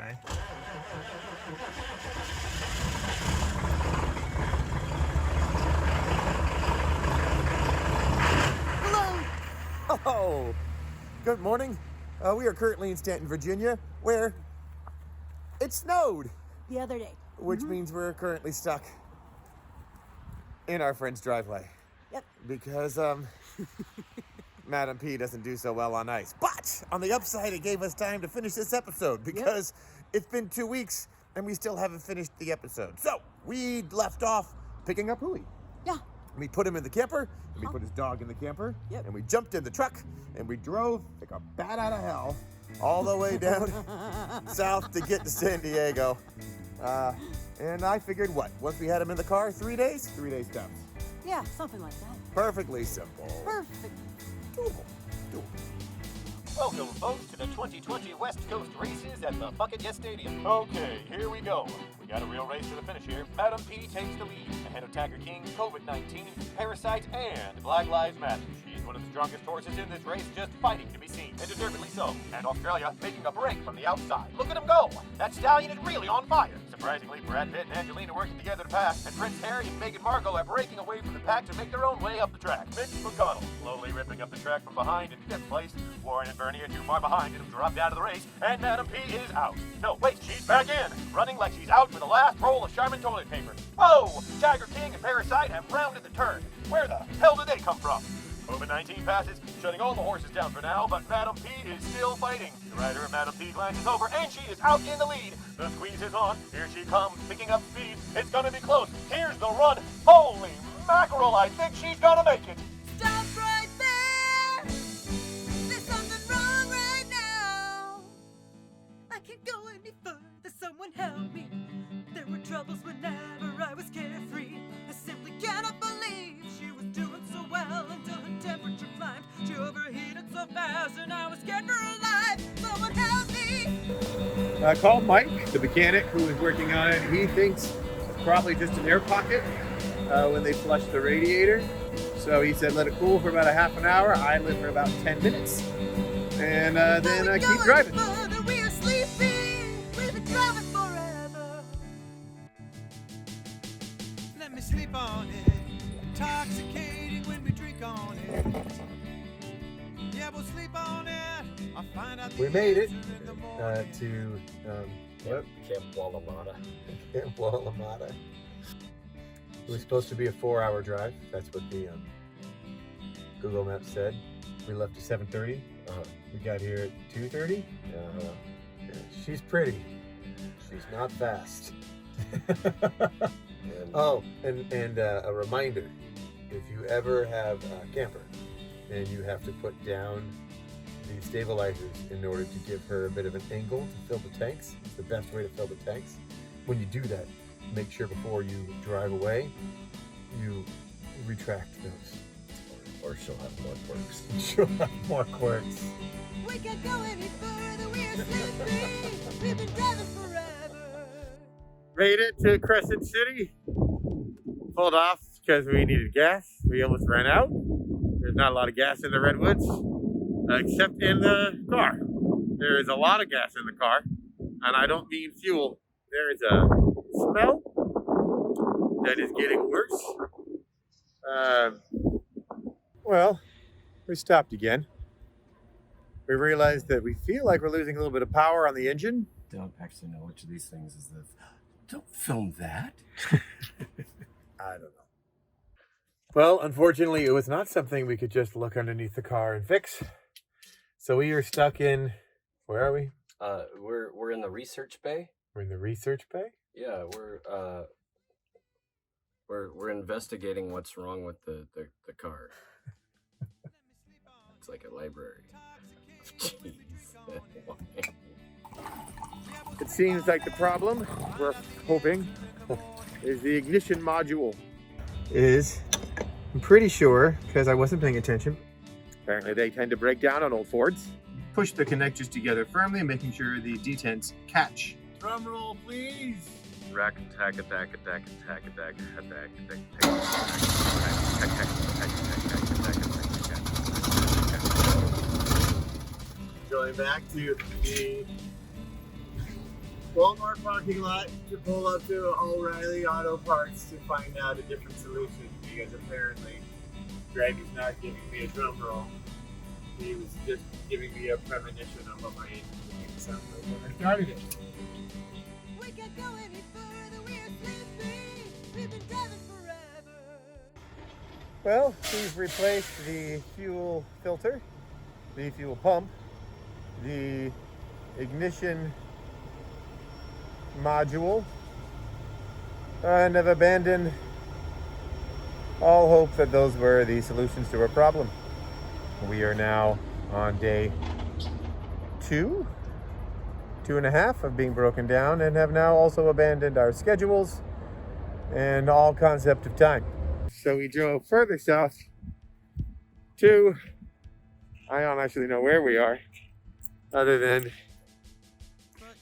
Okay. Hello! Oh, good morning. We are currently in Stanton, Virginia, where it snowed. The other day. Which means we're currently stuck in our friend's driveway. Yep. Because, Madam P doesn't do so well on ice. But, on the upside, it gave us time to finish this episode because it's been 2 weeks and we still haven't finished the episode. So, we left off picking up HOUI. Yeah. We put him in the camper, and we put his dog in the camper, and we jumped in the truck, and we drove like a bat out of hell all the way down south to get to San Diego. And I figured once we had him in the car, 3 days? 3 days down. Yeah, something like that. Perfectly simple. Perfect. Doable. Welcome, folks, to the 2020 West Coast races at the FKITYES Stadium. Okay, here we go. We got a real race to the finish here. Madam P takes the lead ahead of Tiger King, COVID-19, Parasite, and Black Lives Matter. She's one of the strongest horses in this race, just fighting to be seen, and deservedly so. And Australia making a break from the outside. Look at him go! That stallion is really on fire. Surprisingly, Brad Pitt and Angelina working together to pass, and Prince Harry and Meghan Markle are breaking away from the pack to make their own way up the track. Mitch McConnell slowly ripping up the track from behind in 5th place. Warren and Bernie are too far behind and have dropped out of the race, and Madam P is out. No, wait, she's back in, running like she's out for the last roll of Charmin toilet paper. Oh! Tiger King and Parasite have rounded the turn. Where the hell did they come from? COVID-19 passes, shutting all the horses down for now, but Madam P is still fighting. The rider of Madam P glances over, and she is out in the lead. The squeeze is on. Here she comes, picking up speed. It's gonna be close. Here's the run. Holy mackerel, I think she's gonna make it. Stop right there. There's something wrong right now. I can't go any further. Someone help me. There were troubles whenever I was carefree. I simply cannot believe she was doing so well until her temperature climbed. She overheated so fast and I was scared for her life. Someone help me. I called Mike, the mechanic who was working on it. He thinks it's probably just an air pocket when they flush the radiator. So he said let it cool for about a half an hour. I live for about 10 minutes. And then I keep driving. Further, we are sleeping. We've been driving forever. Let me sleep on it. Intoxicating when we drink on it. Yeah, we'll sleep on it. I'll find out. We made it in the morning. to Camp Walamata. Camp Walamata. It was supposed to be a 4-hour drive. That's what the Google Maps said. We left at 7:30. We got here at 2:30. She's pretty. She's not fast. And a reminder: if you ever have a camper and you have to put down the stabilizers in order to give her a bit of an angle to fill the tanks, it's the best way to fill the tanks. When you do that, make sure before you drive away, you retract those. Or she'll have more quirks. She'll have more quirks. We can't go any further. We are sleeping. We've been driving forever. Made it to Crescent City. Pulled off because we needed gas. We almost ran out. There's not a lot of gas in the Redwoods, except in the car. There is a lot of gas in the car, and I don't mean fuel. There is a smell that is getting worse. Well, we stopped again. We realized that we feel like we're losing a little bit of power on the engine. Don't actually know which of these things is this. Don't film that. I don't know. Well, unfortunately, it was not something we could just look underneath the car and fix. So we are stuck in, where are we? We're in the research bay. We're in the research bay? Yeah, we're investigating what's wrong with the car. It's like a library. Jeez. It seems like the problem, we're hoping, is the ignition module. I'm pretty sure, because I wasn't paying attention, apparently they tend to break down on old Fords. Push the connectors together firmly, making sure the detents catch. Drum roll, please. Rack attack, attack, attack, attack, attack, attack, attack. Going back to the Walmart parking lot to pull up to O'Reilly Auto Parts to find out a different solution, because apparently Greg is not giving me a drum roll. He was just giving me a premonition of what my engine was going to sound like when I started it. We can't go any further, we're sleepy. We've been driving forever. Well, we've replaced the fuel filter, the fuel pump, the ignition module, and have abandoned all hope that those were the solutions to our problem. We are now on day 2.5 of being broken down, and have now also abandoned our schedules and all concept of time. So we drove further south to, I don't actually know where we are, other than But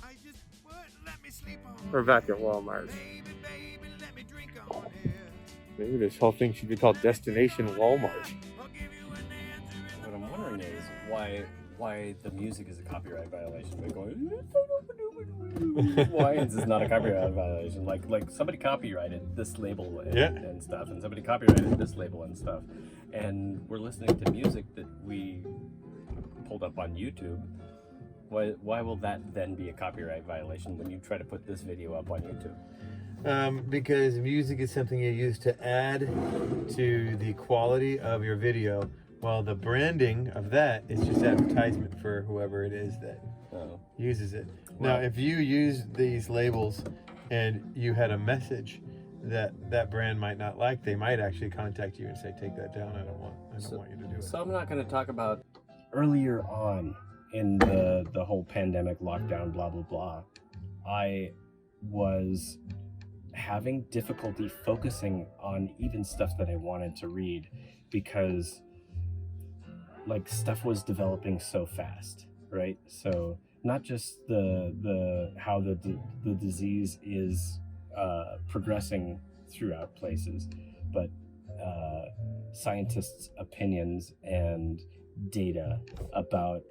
I just wouldn't let me sleep on we're it. back at Walmart. Baby, baby, let me drink on it. Maybe this whole thing should be called Destination Walmart. I'll give you an answer in What I'm wondering is why the music is a copyright violation. They're going, why is this not a copyright violation? Like somebody copyrighted this label and stuff, and somebody copyrighted this label and stuff, and we're listening to music that we pulled up on YouTube. Why will that then be a copyright violation when you try to put this video up on YouTube? Because music is something you use to add to the quality of your video, while the branding of that is just advertisement for whoever it is that uses it. Now, if you use these labels and you had a message that brand might not like, they might actually contact you and say, take that down. I don't want you to do it. So I'm not going to talk about earlier on in the whole pandemic lockdown, blah, blah, blah. I was having difficulty focusing on even stuff that I wanted to read, because like stuff was developing so fast, right? So not just the how the disease is progressing throughout places, but scientists' opinions and data about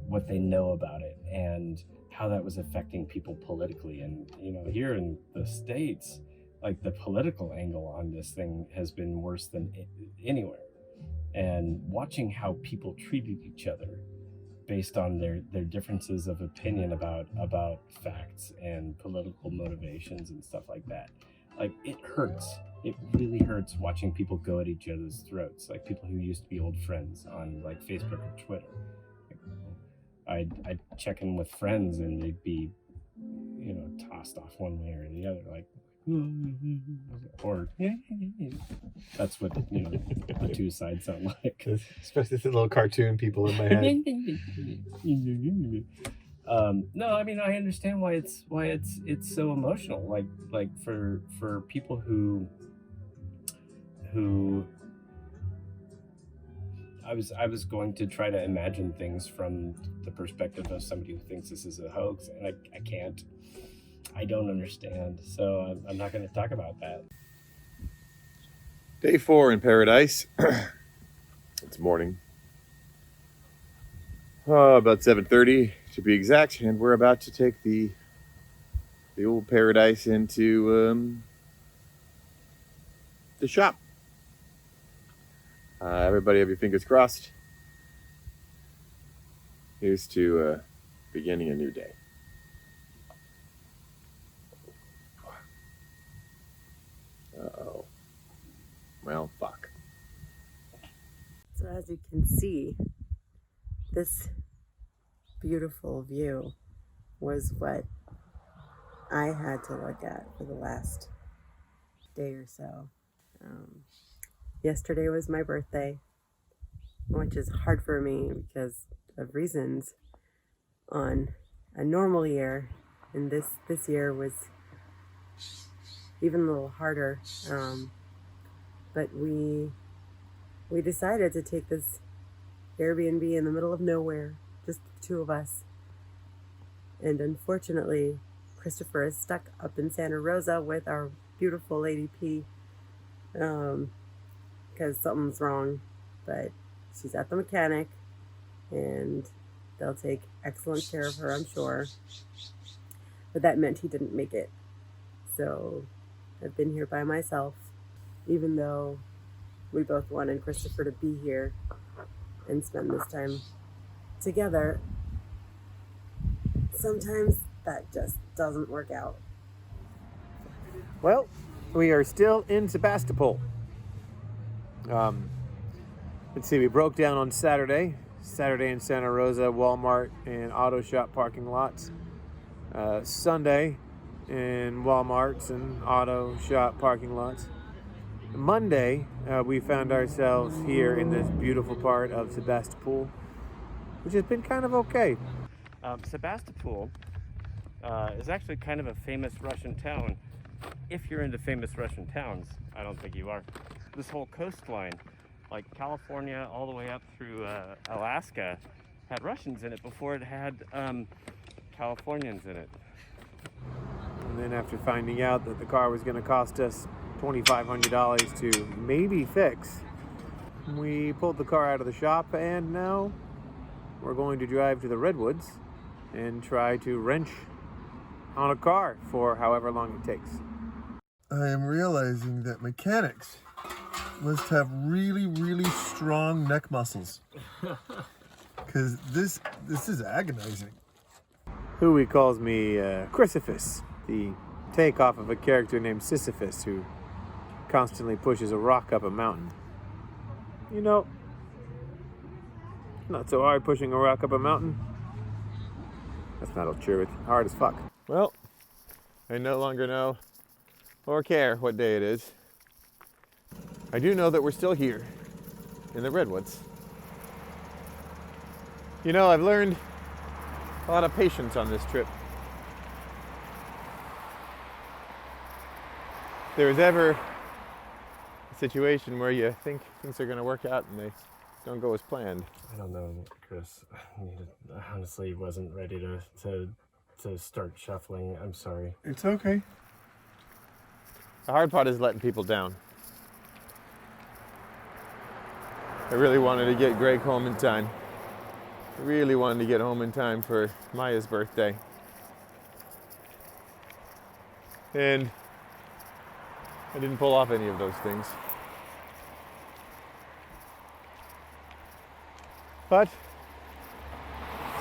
what they know about it and how that was affecting people politically. And here in the States, like the political angle on this thing has been worse than anywhere. And watching how people treated each other based on their differences of opinion about facts and political motivations and stuff like that, like it hurts. It really hurts watching people go at each other's throats, like people who used to be old friends on like Facebook or Twitter. I'd check in with friends and they'd be, tossed off one way or the other, like, or that's what the two sides sound like. Especially the little cartoon people in my head. No, I mean I understand why it's so emotional. Like for people who I was going to try to imagine things from the perspective of somebody who thinks this is a hoax, and I can't. I don't understand, so I'm not going to talk about that. Day 4 in paradise. It's morning. About 7:30 to be exact, and we're about to take the old paradise into the shop. Everybody have your fingers crossed. Here's to beginning a new day. Uh-oh. Well, fuck. So as you can see, this beautiful view was what I had to look at for the last day or so. Yesterday was my birthday, which is hard for me because of reasons on a normal year, and this year was even a little harder. But we decided to take this Airbnb in the middle of nowhere, just the two of us. And unfortunately, Christopher is stuck up in Santa Rosa with our beautiful Lady P, because something's wrong. But she's at the mechanic, and they'll take excellent care of her, I'm sure. but that meant he didn't make it. So I've been here by myself, even though we both wanted Christopher to be here and spend this time together. Sometimes that just doesn't work out. Well, we are still in Sebastopol. Let's see, we broke down on Saturday in Santa Rosa, Walmart and auto shop parking lots. Sunday in Walmarts and auto shop parking lots. Monday, we found ourselves here in this beautiful part of Sebastopol, which has been kind of okay. Sebastopol is actually kind of a famous Russian town. If you're into famous Russian towns, I don't think you are. This whole coastline, like California all the way up through Alaska, had Russians in it before it had Californians in it. And then after finding out that the car was going to cost us $2,500 to maybe fix, we pulled the car out of the shop, and now we're going to drive to the Redwoods and try to wrench on a car for however long it takes. I am realizing that mechanics must have really, really strong neck muscles. Because this is agonizing. HOUI calls me Chrysippus, the takeoff of a character named Sisyphus who constantly pushes a rock up a mountain. You know, not so hard pushing a rock up a mountain. That's not true, it's hard as fuck. Well, I no longer know or care what day it is. I do know that we're still here in the Redwoods. You know, I've learned a lot of patience on this trip. If there was ever a situation where you think things are going to work out and they don't go as planned. I don't know, Chris. I honestly wasn't ready to start shuffling. I'm sorry. It's okay. The hard part is letting people down. I really wanted to get Greg home in time. I really wanted to get home in time for Maya's birthday. And I didn't pull off any of those things. But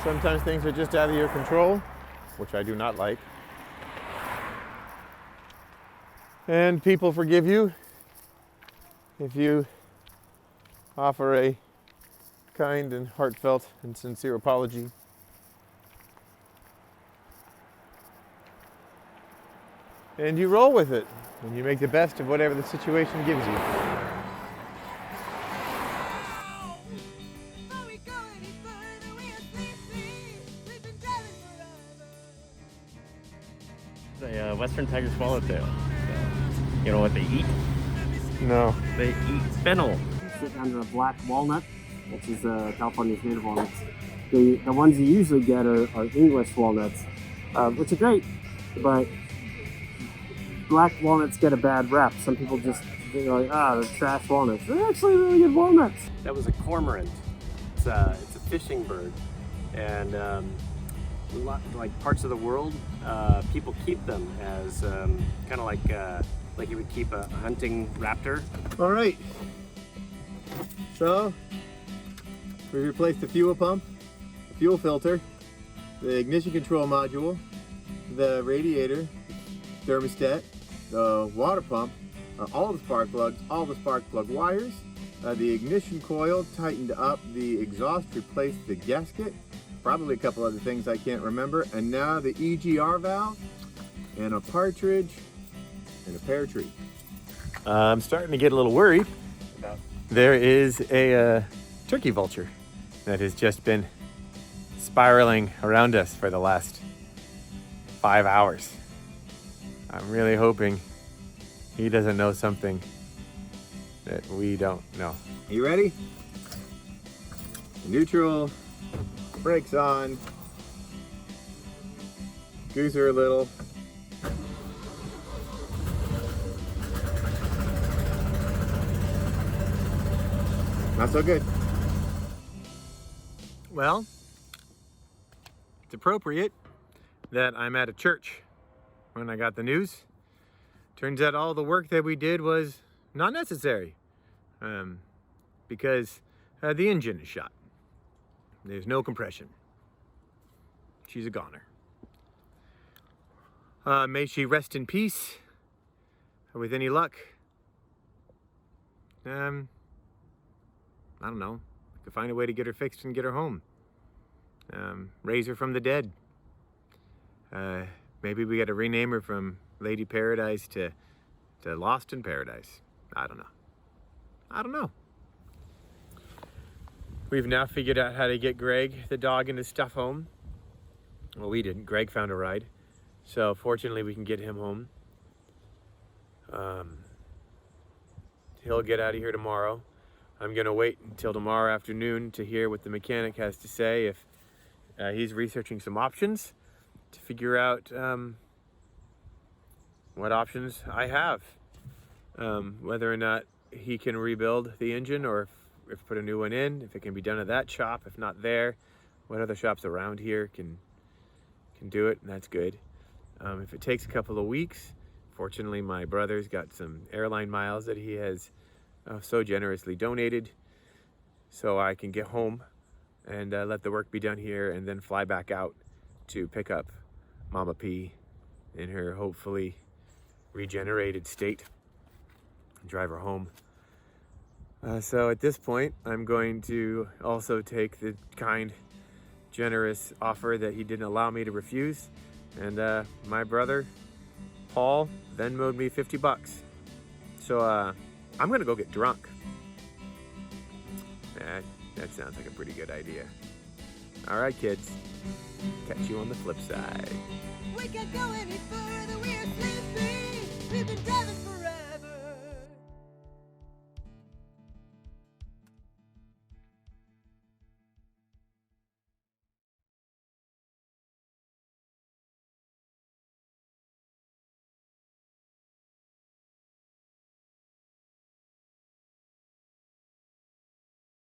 sometimes things are just out of your control, which I do not like. And people forgive you if you offer a kind and heartfelt and sincere apology. And you roll with it, and you make the best of whatever the situation gives you. Before we go any further, we are sleepy. We've been driving forever. The Western Tiger Swallowtail. You know what they eat? No. They eat fennel. Sit under a black walnut, which is California's native walnuts. The ones you usually get are English walnuts, which are great, but black walnuts get a bad rap. Some people just think like, they're trash walnuts. They're actually really good walnuts. That was a cormorant. It's a fishing bird, and like parts of the world, people keep them as kind of like you would keep a hunting raptor. All right. So, we replaced the fuel pump, the fuel filter, the ignition control module, the radiator, thermostat, the water pump, all the spark plugs, all the spark plug wires, the ignition coil, tightened up the exhaust, replaced the gasket, probably a couple other things I can't remember, and now the EGR valve, and a partridge, and a pear tree. I'm starting to get a little worried. There is a turkey vulture that has just been spiraling around us for the last 5 hours. I'm really hoping he doesn't know something that we don't know. You ready? Neutral, brakes on, goose-er a little. Not so good. Well, it's appropriate that I'm at a church when I got the news. Turns out all the work that we did was not necessary because the engine is shot. There's no compression. She's a goner. May she rest in peace. With any luck, I don't know. I could find a way to get her fixed and get her home. Raise her from the dead. Maybe we got to rename her from Lady Paradise to Lost in Paradise. I don't know. We've now figured out how to get Greg, the dog, and his stuff home. Well, we didn't. Greg found a ride. So fortunately, we can get him home. He'll get out of here tomorrow. I'm gonna wait until tomorrow afternoon to hear what the mechanic has to say. If he's researching some options to figure out what options I have, whether or not he can rebuild the engine or if put a new one in, if it can be done at that shop, if not there, what other shops around here can do it, and that's good. If it takes a couple of weeks, fortunately my brother's got some airline miles that he has so generously donated, so I can get home and let the work be done here and then fly back out to pick up Mama P in her hopefully regenerated state and drive her home. So at this point, I'm going to also take the kind, generous offer that he didn't allow me to refuse. And my brother, Paul, Venmo'd me $50. So I'm gonna go get drunk. That sounds like a pretty good idea. All right, kids. Catch you on the flip side. We can't go any further, we're sleeping.